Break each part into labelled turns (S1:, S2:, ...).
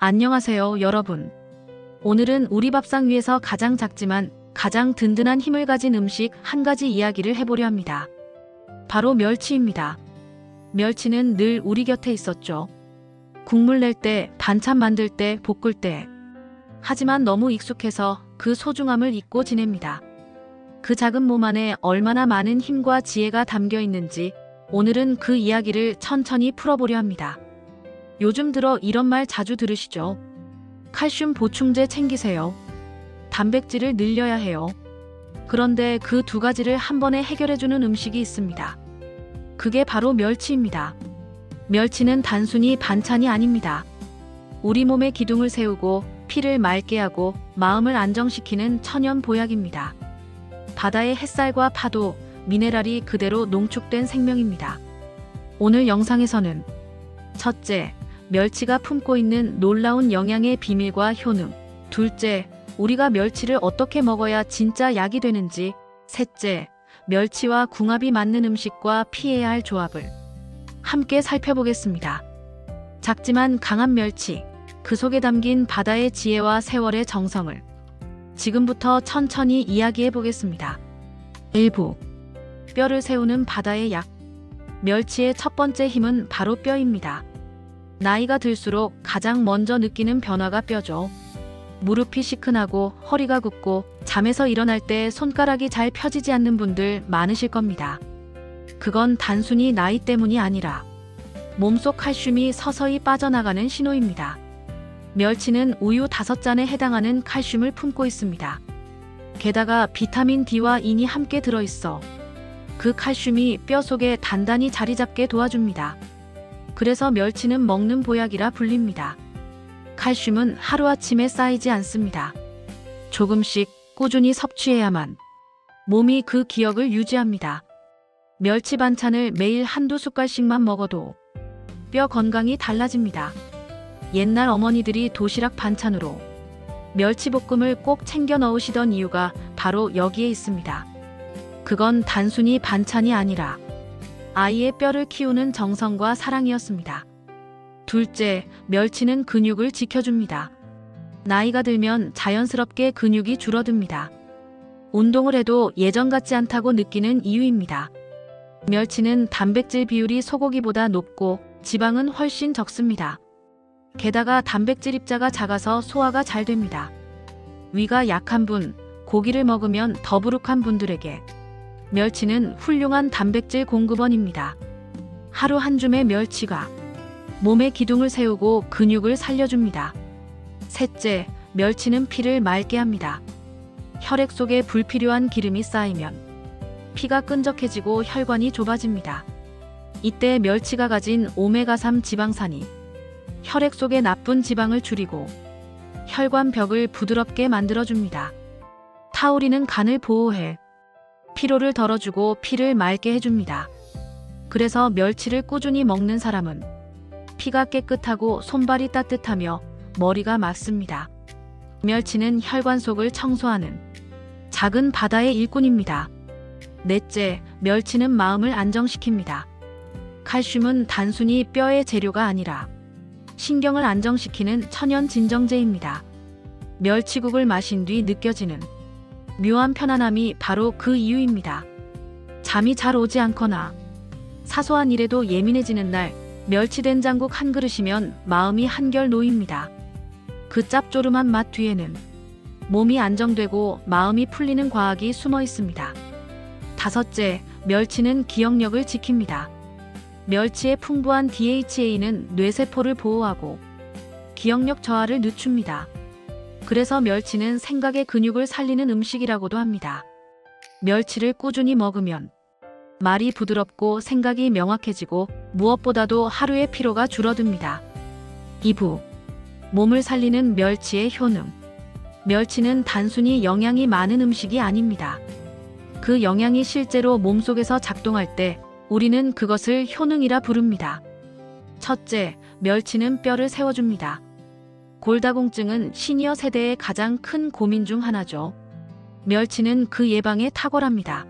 S1: 안녕하세요, 여러분. 오늘은 우리 밥상 위에서 가장 작지만 가장 든든한 힘을 가진 음식 한 가지 이야기를 해보려 합니다. 바로 멸치입니다. 멸치는 늘 우리 곁에 있었죠. 국물 낼 때, 반찬 만들 때, 볶을 때. 하지만 너무 익숙해서 그 소중함을 잊고 지냅니다. 그 작은 몸 안에 얼마나 많은 힘과 지혜가 담겨 있는지 오늘은 그 이야기를 천천히 풀어보려 합니다. 요즘 들어 이런 말 자주 들으시죠? 칼슘 보충제 챙기세요. 단백질을 늘려야 해요. 그런데 그 두 가지를 한 번에 해결해주는 음식이 있습니다. 그게 바로 멸치입니다. 멸치는 단순히 반찬이 아닙니다. 우리 몸의 기둥을 세우고 피를 맑게 하고 마음을 안정시키는 천연 보약입니다. 바다의 햇살과 파도, 미네랄이 그대로 농축된 생명입니다. 오늘 영상에서는 첫째, 멸치가 품고 있는 놀라운 영양의 비밀과 효능. 둘째, 우리가 멸치를 어떻게 먹어야 진짜 약이 되는지. 셋째, 멸치와 궁합이 맞는 음식과 피해야 할 조합을 함께 살펴보겠습니다. 작지만 강한 멸치, 그 속에 담긴 바다의 지혜와 세월의 정성을 지금부터 천천히 이야기해 보겠습니다. 1부, 뼈를 세우는 바다의 약. 멸치의 첫 번째 힘은 바로 뼈입니다. 나이가 들수록 가장 먼저 느끼는 변화가 뼈죠. 무릎이 시큰하고 허리가 굽고 잠에서 일어날 때 손가락이 잘 펴지지 않는 분들 많으실 겁니다. 그건 단순히 나이 때문이 아니라 몸속 칼슘이 서서히 빠져나가는 신호입니다. 멸치는 우유 5잔에 해당하는 칼슘을 품고 있습니다. 게다가 비타민 D와 인이 함께 들어있어 그 칼슘이 뼈 속에 단단히 자리 잡게 도와줍니다. 그래서 멸치는 먹는 보약이라 불립니다. 칼슘은 하루아침에 쌓이지 않습니다. 조금씩 꾸준히 섭취해야만 몸이 그 기억을 유지합니다. 멸치 반찬을 매일 한두 숟갈씩만 먹어도 뼈 건강이 달라집니다. 옛날 어머니들이 도시락 반찬으로 멸치볶음을 꼭 챙겨 넣으시던 이유가 바로 여기에 있습니다. 그건 단순히 반찬이 아니라 아이의 뼈를 키우는 정성과 사랑이었습니다. 둘째, 멸치는 근육을 지켜줍니다. 나이가 들면 자연스럽게 근육이 줄어듭니다. 운동을 해도 예전 같지 않다고 느끼는 이유입니다. 멸치는 단백질 비율이 소고기보다 높고 지방은 훨씬 적습니다. 게다가 단백질 입자가 작아서 소화가 잘 됩니다. 위가 약한 분, 고기를 먹으면 더부룩한 분들에게 멸치는 훌륭한 단백질 공급원입니다. 하루 한 줌의 멸치가 몸의 기둥을 세우고 근육을 살려줍니다. 셋째, 멸치는 피를 맑게 합니다. 혈액 속에 불필요한 기름이 쌓이면 피가 끈적해지고 혈관이 좁아집니다. 이때 멸치가 가진 오메가3 지방산이 혈액 속의 나쁜 지방을 줄이고 혈관 벽을 부드럽게 만들어줍니다. 타우린은 간을 보호해 피로를 덜어주고 피를 맑게 해줍니다. 그래서 멸치를 꾸준히 먹는 사람은 피가 깨끗하고 손발이 따뜻하며 머리가 맑습니다. 멸치는 혈관 속을 청소하는 작은 바다의 일꾼입니다. 넷째, 멸치는 마음을 안정시킵니다. 칼슘은 단순히 뼈의 재료가 아니라 신경을 안정시키는 천연 진정제입니다. 멸치국을 마신 뒤 느껴지는 묘한 편안함이 바로 그 이유입니다. 잠이 잘 오지 않거나 사소한 일에도 예민해지는 날 멸치 된장국 한 그릇이면 마음이 한결 놓입니다. 그 짭조름한 맛 뒤에는 몸이 안정되고 마음이 풀리는 과학이 숨어 있습니다. 다섯째, 멸치는 기억력을 지킵니다. 멸치의 풍부한 DHA는 뇌세포를 보호하고 기억력 저하를 늦춥니다. 그래서 멸치는 생각의 근육을 살리는 음식이라고도 합니다. 멸치를 꾸준히 먹으면 말이 부드럽고 생각이 명확해지고 무엇보다도 하루의 피로가 줄어듭니다. 2부, 몸을 살리는 멸치의 효능. 멸치는 단순히 영양이 많은 음식이 아닙니다. 그 영양이 실제로 몸속에서 작동할 때 우리는 그것을 효능이라 부릅니다. 첫째, 멸치는 뼈를 세워줍니다. 골다공증은 시니어 세대의 가장 큰 고민 중 하나죠. 멸치는 그 예방에 탁월합니다.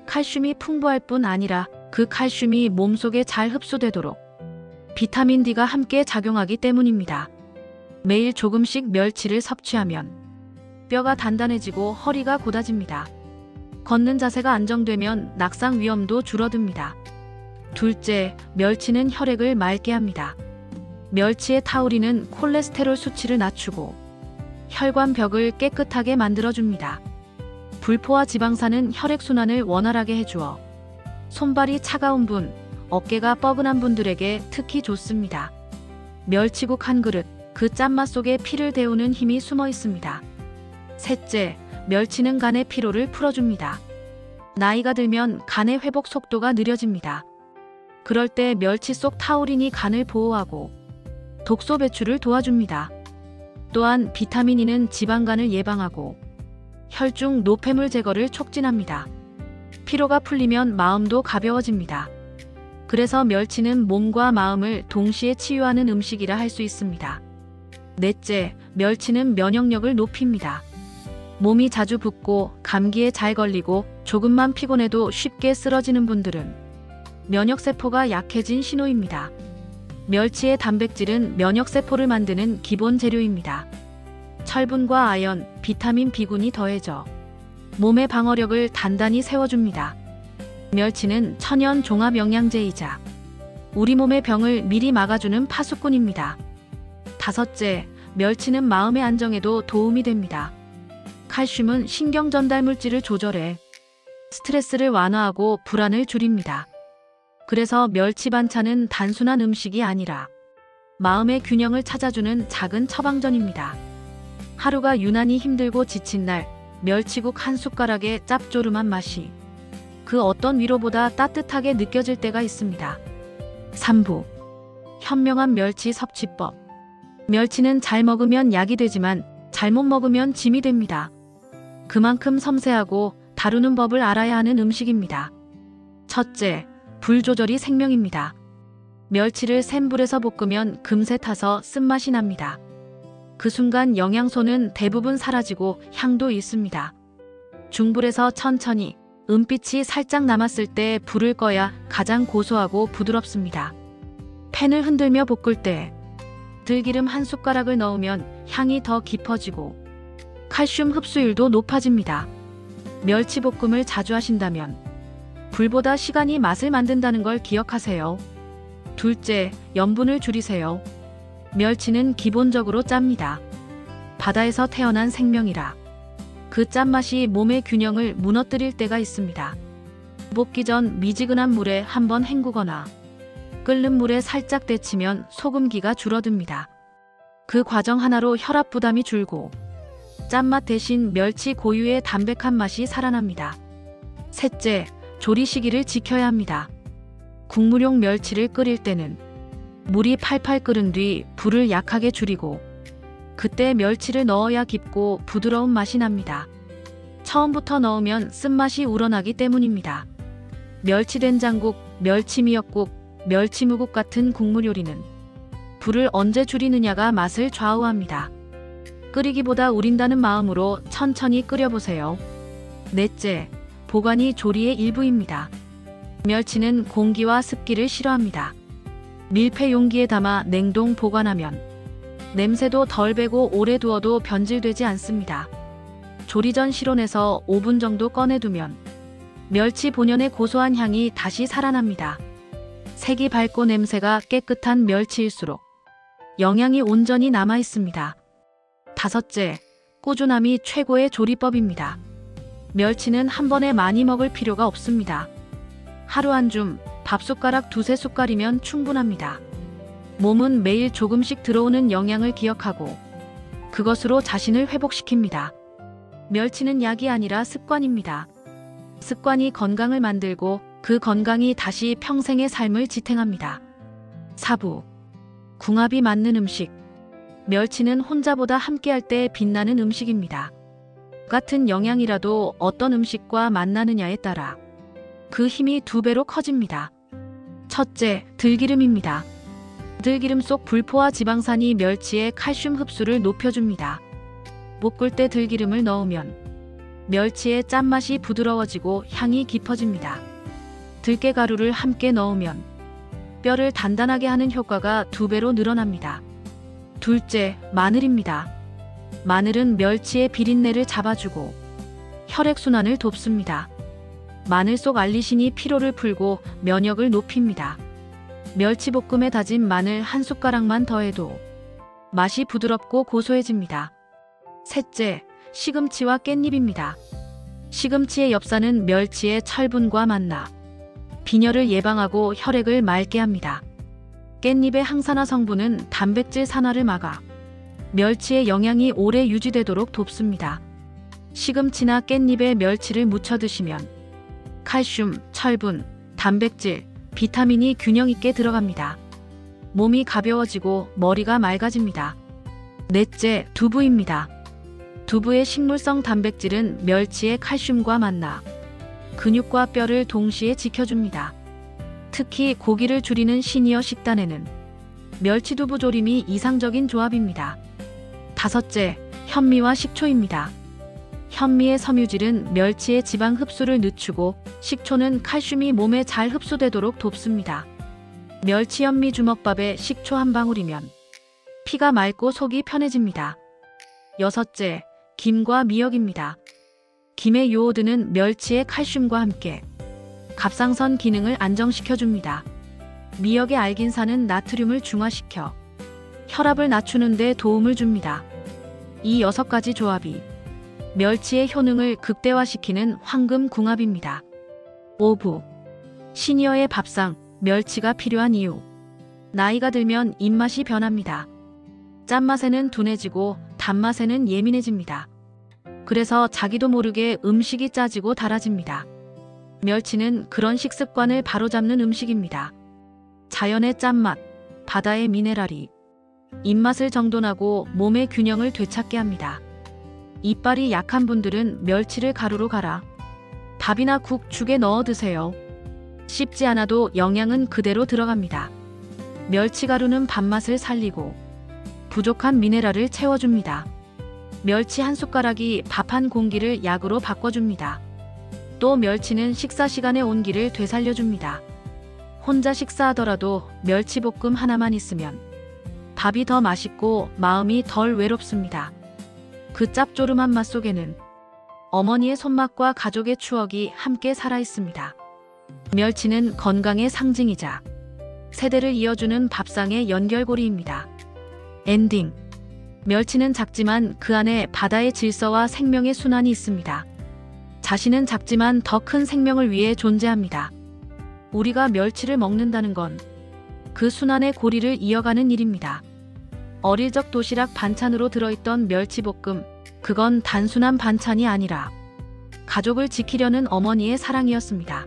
S1: 칼슘이 풍부할 뿐 아니라 그 칼슘이 몸속에 잘 흡수되도록 비타민 D가 함께 작용하기 때문입니다. 매일 조금씩 멸치를 섭취하면 뼈가 단단해지고 허리가 곧아집니다. 걷는 자세가 안정되면 낙상 위험도 줄어듭니다. 둘째, 멸치는 혈액을 맑게 합니다. 멸치의 타우린은 콜레스테롤 수치를 낮추고 혈관벽을 깨끗하게 만들어줍니다. 불포화 지방산은 혈액순환을 원활하게 해주어 손발이 차가운 분, 어깨가 뻐근한 분들에게 특히 좋습니다. 멸치국 한 그릇, 그 짠맛 속에 피를 데우는 힘이 숨어 있습니다. 셋째, 멸치는 간의 피로를 풀어줍니다. 나이가 들면 간의 회복 속도가 느려집니다. 그럴 때 멸치 속 타우린이 간을 보호하고 독소 배출을 도와줍니다. 또한 비타민 E는 지방간을 예방하고 혈중 노폐물 제거를 촉진합니다. 피로가 풀리면 마음도 가벼워집니다. 그래서 멸치는 몸과 마음을 동시에 치유하는 음식이라 할 수 있습니다. 넷째, 멸치는 면역력을 높입니다. 몸이 자주 붓고 감기에 잘 걸리고 조금만 피곤해도 쉽게 쓰러지는 분들은 면역세포가 약해진 신호입니다. 멸치의 단백질은 면역세포를 만드는 기본 재료입니다. 철분과 아연, 비타민 B군이 더해져 몸의 방어력을 단단히 세워줍니다. 멸치는 천연 종합 영양제이자 우리 몸의 병을 미리 막아주는 파수꾼입니다. 다섯째, 멸치는 마음의 안정에도 도움이 됩니다. 칼슘은 신경 전달 물질을 조절해 스트레스를 완화하고 불안을 줄입니다. 그래서 멸치 반찬은 단순한 음식이 아니라 마음의 균형을 찾아주는 작은 처방전입니다. 하루가 유난히 힘들고 지친 날, 멸치국 한 숟가락의 짭조름한 맛이 그 어떤 위로보다 따뜻하게 느껴질 때가 있습니다. 3부. 현명한 멸치 섭취법. 멸치는 잘 먹으면 약이 되지만 잘못 먹으면 짐이 됩니다. 그만큼 섬세하고 다루는 법을 알아야 하는 음식입니다. 첫째, 불 조절이 생명입니다. 멸치를 센 불에서 볶으면 금세 타서 쓴맛이 납니다. 그 순간 영양소는 대부분 사라지고 향도 잃습니다. 중불에서 천천히 은빛이 살짝 남았을 때 불을 꺼야 가장 고소하고 부드럽습니다. 팬을 흔들며 볶을 때 들기름 한 숟가락을 넣으면 향이 더 깊어지고 칼슘 흡수율도 높아집니다. 멸치볶음을 자주 하신다면 불보다 시간이 맛을 만든다는 걸 기억하세요. 둘째, 염분을 줄이세요. 멸치는 기본적으로 짭니다. 바다에서 태어난 생명이라 그 짠맛이 몸의 균형을 무너뜨릴 때가 있습니다. 볶기 전 미지근한 물에 한번 헹구거나 끓는 물에 살짝 데치면 소금기가 줄어듭니다. 그 과정 하나로 혈압 부담이 줄고 짠맛 대신 멸치 고유의 담백한 맛이 살아납니다. 셋째, 조리 시기를 지켜야 합니다. 국물용 멸치를 끓일 때는 물이 팔팔 끓은 뒤 불을 약하게 줄이고 그때 멸치를 넣어야 깊고 부드러운 맛이 납니다. 처음부터 넣으면 쓴맛이 우러나기 때문입니다. 멸치된장국, 멸치미역국, 멸치무국 같은 국물 요리는 불을 언제 줄이느냐가 맛을 좌우합니다. 끓이기보다 우린다는 마음으로 천천히 끓여보세요. 넷째, 보관이 조리의 일부입니다. 멸치는 공기와 습기를 싫어합니다. 밀폐 용기에 담아 냉동 보관하면 냄새도 덜 배고 오래 두어도 변질되지 않습니다. 조리 전 실온에서 5분 정도 꺼내두면 멸치 본연의 고소한 향이 다시 살아납니다. 색이 밝고 냄새가 깨끗한 멸치일수록 영양이 온전히 남아 있습니다. 다섯째, 꾸준함이 최고의 조리법입니다. 멸치는 한 번에 많이 먹을 필요가 없습니다. 하루 한 줌, 밥숟가락 두세 숟갈이면 충분합니다. 몸은 매일 조금씩 들어오는 영양을 기억하고 그것으로 자신을 회복시킵니다. 멸치는 약이 아니라 습관입니다. 습관이 건강을 만들고 그 건강이 다시 평생의 삶을 지탱합니다. 4부. 궁합이 맞는 음식. 멸치는 혼자보다 함께할 때 빛나는 음식입니다. 같은 영양이라도 어떤 음식과 만나느냐에 따라 그 힘이 2배로 커집니다. 첫째, 들기름입니다. 들기름 속 불포화 지방산이 멸치의 칼슘 흡수를 높여줍니다. 볶을 때 들기름을 넣으면 멸치의 짠맛이 부드러워지고 향이 깊어집니다. 들깨가루를 함께 넣으면 뼈를 단단하게 하는 효과가 2배로 늘어납니다. 둘째, 마늘입니다. 마늘은 멸치의 비린내를 잡아주고 혈액순환을 돕습니다. 마늘 속 알리신이 피로를 풀고 면역을 높입니다. 멸치볶음에 다진 마늘 한 숟가락만 더해도 맛이 부드럽고 고소해집니다. 셋째, 시금치와 깻잎입니다. 시금치의 엽산은 멸치의 철분과 만나 빈혈을 예방하고 혈액을 맑게 합니다. 깻잎의 항산화 성분은 단백질 산화를 막아 멸치의 영양이 오래 유지되도록 돕습니다. 시금치나 깻잎에 멸치를 무쳐 드시면 칼슘, 철분, 단백질, 비타민이 균형 있게 들어갑니다. 몸이 가벼워지고 머리가 맑아집니다. 넷째, 두부입니다. 두부의 식물성 단백질은 멸치의 칼슘과 만나 근육과 뼈를 동시에 지켜줍니다. 특히 고기를 줄이는 시니어 식단에는 멸치두부 조림이 이상적인 조합입니다. 다섯째, 현미와 식초입니다. 현미의 섬유질은 멸치의 지방 흡수를 늦추고 식초는 칼슘이 몸에 잘 흡수되도록 돕습니다. 멸치 현미 주먹밥에 식초 한 방울이면 피가 맑고 속이 편해집니다. 여섯째, 김과 미역입니다. 김의 요오드는 멸치의 칼슘과 함께 갑상선 기능을 안정시켜줍니다. 미역의 알긴산은 나트륨을 중화시켜 혈압을 낮추는 데 도움을 줍니다. 이 6가지 조합이 멸치의 효능을 극대화시키는 황금궁합입니다. 5부, 시니어의 밥상, 멸치가 필요한 이유. 나이가 들면 입맛이 변합니다. 짠맛에는 둔해지고 단맛에는 예민해집니다. 그래서 자기도 모르게 음식이 짜지고 달아집니다. 멸치는 그런 식습관을 바로잡는 음식입니다. 자연의 짠맛, 바다의 미네랄이 입맛을 정돈하고 몸의 균형을 되찾게 합니다. 이빨이 약한 분들은 멸치를 가루로 갈아 밥이나 국, 죽에 넣어 드세요. 씹지 않아도 영양은 그대로 들어갑니다. 멸치가루는 밥맛을 살리고 부족한 미네랄을 채워줍니다. 멸치 한 숟가락이 밥 한 공기를 약으로 바꿔줍니다. 또 멸치는 식사 시간의 온기를 되살려줍니다. 혼자 식사하더라도 멸치볶음 하나만 있으면 밥이 더 맛있고 마음이 덜 외롭습니다. 그 짭조름한 맛 속에는 어머니의 손맛과 가족의 추억이 함께 살아있습니다. 멸치는 건강의 상징이자 세대를 이어주는 밥상의 연결고리입니다. 엔딩. 멸치는 작지만 그 안에 바다의 질서와 생명의 순환이 있습니다. 자신은 작지만 더 큰 생명을 위해 존재합니다. 우리가 멸치를 먹는다는 건 그 순환의 고리를 이어가는 일입니다. 어릴 적 도시락 반찬으로 들어있던 멸치볶음, 그건 단순한 반찬이 아니라 가족을 지키려는 어머니의 사랑이었습니다.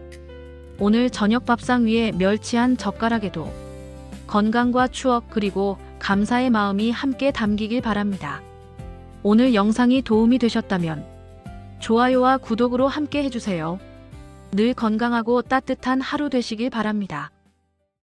S1: 오늘 저녁 밥상 위에 멸치 한 젓가락에도 건강과 추억 그리고 감사의 마음이 함께 담기길 바랍니다. 오늘 영상이 도움이 되셨다면 좋아요와 구독으로 함께 해주세요. 늘 건강하고 따뜻한 하루 되시길 바랍니다.